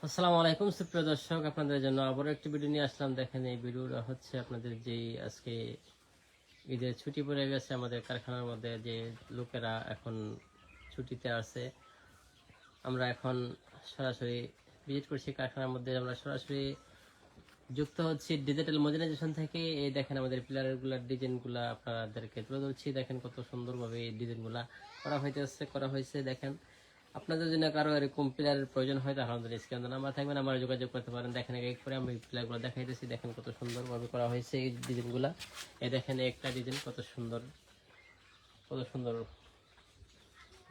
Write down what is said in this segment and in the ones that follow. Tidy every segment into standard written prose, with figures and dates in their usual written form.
আসসালামু আলাইকুম সুপ্রিয় দর্শক, আপনাদের জন্য আবারও একটি ভিডিও নিয়ে আসলাম। দেখেন, এই ভিডিওটা হচ্ছে আপনাদের যেই আজকে ঈদের ছুটি পড়ে গেছে আমাদের কারখানার মধ্যে, যে লোকেরা এখন ছুটিতে আছে। আমরা এখন সরাসরি ভিজিট করছি কারখানার মধ্যে। আমরা সরাসরি যুক্ত হচ্ছি ডিজিটাল মডার্নাইজেশন থেকে। এই দেখেন আমাদের পিলারগুলার ডিজাইনগুলা আপনাদেরকে তুলে ধরছি। দেখেন কত সুন্দরভাবে এই ডিজাইনগুলা করা হয়েছে। দেখেন, আপনাদের জন্য কারো এরকম পিলারের প্রয়োজন হয় তাহলে আমাদের স্ক্রিনে নাম্বার থাকবেন, আমরা যোগাযোগ করতে পারেন। দেখেন এক করে আমি পিলারগুলো দেখাইতেছি। দেখেন কত সুন্দরভাবে করা হয়েছে এই ডিজাইনগুলা। এই দেখেন একটা ডিজাইন কত সুন্দর, কত সুন্দর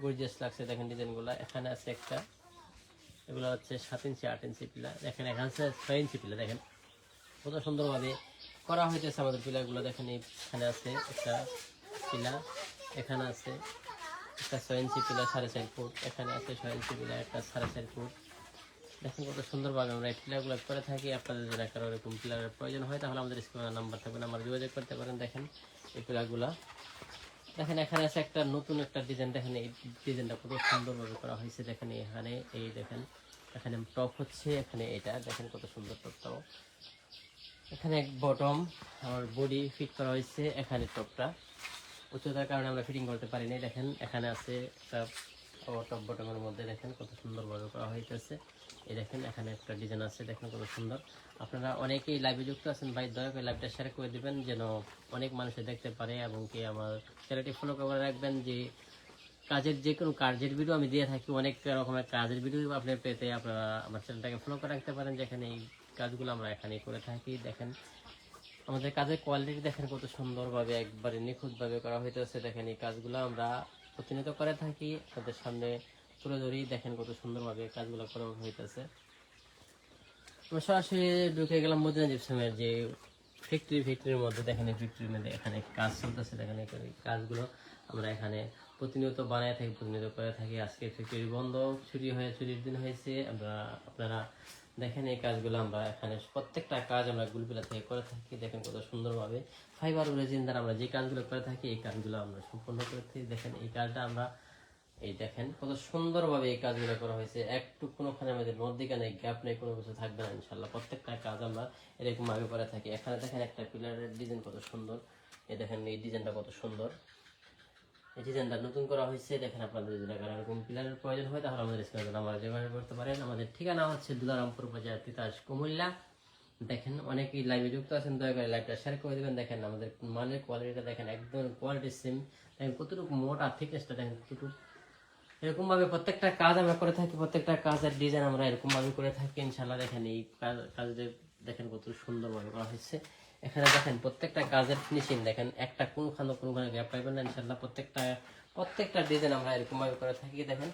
গর্জিয়াস লাগছে। দেখেন ডিজাইনগুলা। এখানে আছে একটা, এগুলো হচ্ছে 7 ইঞ্চি 8 ইঞ্চি পিলার। দেখেন এখানে আছে 6 ইঞ্চি পিলার। দেখেন কত সুন্দরভাবে করা হয়েছে আমাদের পিলারগুলো। দেখেন এখানে আছে একটা পিলার, এখানে আছে একটা 6 ইঞ্চি পিলার 4.5 ফুট, এখানে আছে 6 ইঞ্চি পিলার একটা 4.5 ফুট। দেখেন কত সুন্দরভাবে আমরা এই পিলারগুলো করে থাকি। আপনাদের যদি কারো এরকম পিলারের প্রয়োজন হয় তাহলে আমাদের স্ক্রিনে নাম্বার থাকবে, আমরা যোগাযোগ করতে পারেন। দেখেন এই পিলারগুলা। দেখেন এখানে আছে একটা নতুন একটা ডিজাইন। দেখেন এই ডিজাইনটা কত সুন্দরভাবে করা হয়েছে। দেখেন এখানে এই দেখেন এখানে টপ হচ্ছে, এখানে এটা দেখেন কত সুন্দর টপটাও। এখানে এক বটম আর বডি ফিট করা হয়েছে। এখানে টপটা উচ্চতার কারণে আমরা ফিটিং করতে পারিনি। দেখেন এখানে আছে একটা টপ বটমের মধ্যে। দেখেন কত সুন্দরভাবে করা হয়েছে। এই দেখেন এখানে একটা ডিজাইন আছে। দেখেন কত সুন্দর। আপনারা অনেকেই লাইভে যুক্ত আছেন, ভাই দয়া করে লাইভটা শেয়ার করে দিবেন যেন অনেক মানুষে দেখতে পারে, এবং কি আমার চ্যানেলটি ফলো করে রাখবেন। যে কাজের যে কোনো কাজের ভিডিও আমি দিয়ে থাকি, অনেক রকমের কাজের ভিডিও আপনি পেতে আপনারা আমার চ্যানেলটাকে ফলো করে রাখতে পারেন। যেখানে এই কাজগুলো আমরা এখানেই করে থাকি। দেখেন আমাদের কাজের কোয়ালিটি দেখেন কত সুন্দরভাবে একবারে নিখুঁতভাবে করা হইতেছে। দেখেন এই কাজগুলো আমরা প্রতিনিয়ত করে থাকি, আপনাদের সামনে তুলে ধরি। দেখেন কত সুন্দরভাবে কাজগুলো করা হইতেছে। আমরা সরাসরি ঢুকে গেলাম মদিনা জিপসামের যে ফ্যাক্টরির মধ্যে। দেখেন এই ফ্যাক্টরির মধ্যে এখানে কাজ চলতেছে। দেখেন এই কাজগুলো আমরা এখানে প্রতিনিয়ত বানায় থাকি, প্রতিনিয়ত করে থাকি। আজকে ফ্যাক্টরি বন্ধ, ছুটির দিন হয়েছে। আপনারা দেখেন এই কাজগুলো আমরা এখানে প্রত্যেকটা কাজ আমরা গুলপিলা থেকে করে থাকি। দেখেন কত সুন্দরভাবে ফাইবার রেজিন দ্বারা আমরা যে কাজগুলো করে থাকি এই কাজগুলো আমরা সম্পূর্ণ করে থাকি। দেখেন এই কাজটা আমরা এই দেখেন কত সুন্দরভাবে এই কাজগুলো করা হয়েছে। একটু কোনোখানে আমাদের মধ্যিখানে গ্যাপ নেই, কোনো কিছু থাকবে না ইনশাল্লাহ। প্রত্যেকটা কাজ আমরা এরকম ভাবে করে থাকি। এখানে দেখেন একটা পিলারের ডিজাইন কত সুন্দর। এই দেখেন এই ডিজাইনটা কত সুন্দর। এই ডিজাইনটা নতুন করা হয়েছে। দেখেন আপনাদের যদি এরকম পিলারের প্রয়োজন হয় তাহলে আমাদের স্ক্রিনে আমরা যোগাযোগ করতে পারেন। আমাদের ঠিকানা হচ্ছে দুলারামপুর বাজার, তিতাস, কুমিল্লা। দেখেন অনেকেই লাইভে যুক্ত আছেন, দয়া করে লাইভটা শেয়ার করে দেবেন। দেখেন আমাদের মালের কোয়ালিটিটা দেখেন, একদম কোয়ালিটি সেম। দেখেন কতটুকু মোটা থিকনেসটা দেখেন কতটুকু। এরকম ভাবে প্রত্যেকটা কাজ আমরা করে থাকি, প্রত্যেকটা কাজের ডিজাইন আমরা এরকম ভাবে করে থাকি ইনশাল্লাহ। দেখেন এই কাজের দেখেন কত সুন্দরভাবে করা হয়েছে। এখানে দেখেন প্রত্যেকটা কাজের ফিনিশিং দেখেন, একটা কোনখানে গ্যাপ পাইবেন না ইনশাল্লাহ। প্রত্যেকটা ডিজাইন আমরা এরকম ভাবে করে থাকি। দেখেন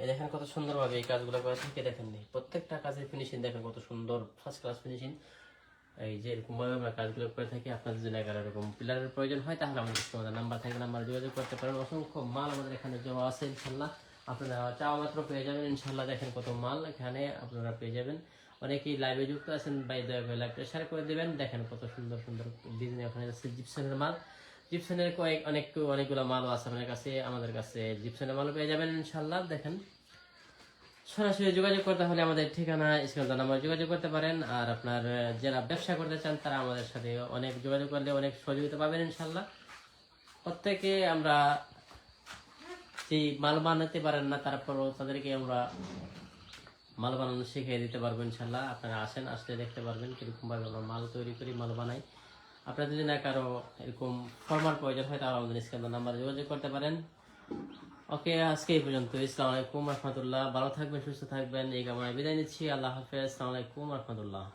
এই দেখেন কত সুন্দরভাবে এই কাজগুলো করে থাকি। দেখেন প্রত্যেকটা কাজের ফিনিশিং দেখেন কত সুন্দর, ফার্স্ট ক্লাস ফিনিশিং। এই যে এরকম ভাবে আমরা কাজগুলো করে থাকি। আপনাদের যদি এরকম পিলারের প্রয়োজন হয় তাহলে আমাদের আমাদের নাম্বার থাকবে, নাম্বার যোগাযোগ করতে পারেন। অসংখ্য মাল আমাদের এখানে জমা আছে ইনশাল্লাহ। আপনারা চাওয়া মাত্র পেয়ে যাবেন ইনশাল্লাহ। দেখেন কত মাল এখানে আপনারা পেয়ে যাবেন। অনেকেই লাইভে যুক্ত আছেন, ভাই দয়া করে লাইভটা শেয়ার করে দেবেন। দেখেন কত সুন্দর সুন্দর ডিজাইন। ওখানে আছে জিপসনের মাল, জিপসনের অনেকগুলো মালও আছে আপনার কাছে। আমাদের কাছে জিপসনের মালও পেয়ে যাবেন ইনশাল্লাহ। দেখেন সরাসরি যোগাযোগ করতে হলে আমাদের ঠিকানা স্ক্রিনে নাম্বার যোগাযোগ করতে পারেন। আর আপনার যারা ব্যবসা করতে চান তারা আমাদের সাথে অনেক যোগাযোগ করলে অনেক সহযোগিতা পাবেন ইনশাল্লাহ। প্রত্যেকে আমরা যে মাল বানাতে পারেন না, তারপরও তাদেরকে আমরা মাল বানানো শিখিয়ে দিতে পারবো ইনশাল্লাহ। আপনারা আসলে দেখতে পারবেন কিরকম ভাবে আমরা মাল তৈরি করি, মাল বানাই। আপনাদের যদি না কারো এরকম ফর্মাল প্রয়োজন হয় তাহলে আমাদের স্ক্রিনে নাম্বার যোগাযোগ করতে পারেন। ওকে, আজকে এই পর্যন্ত। আসসালামু আলাইকুম রহমতুল্লাহ। ভালো থাকবেন, সুস্থ থাকবেন এই কামনায় বিদায় নিচ্ছি। আল্লাহ হাফেজ। আসসালামু আলাইকুম রহমতুল্লাহ।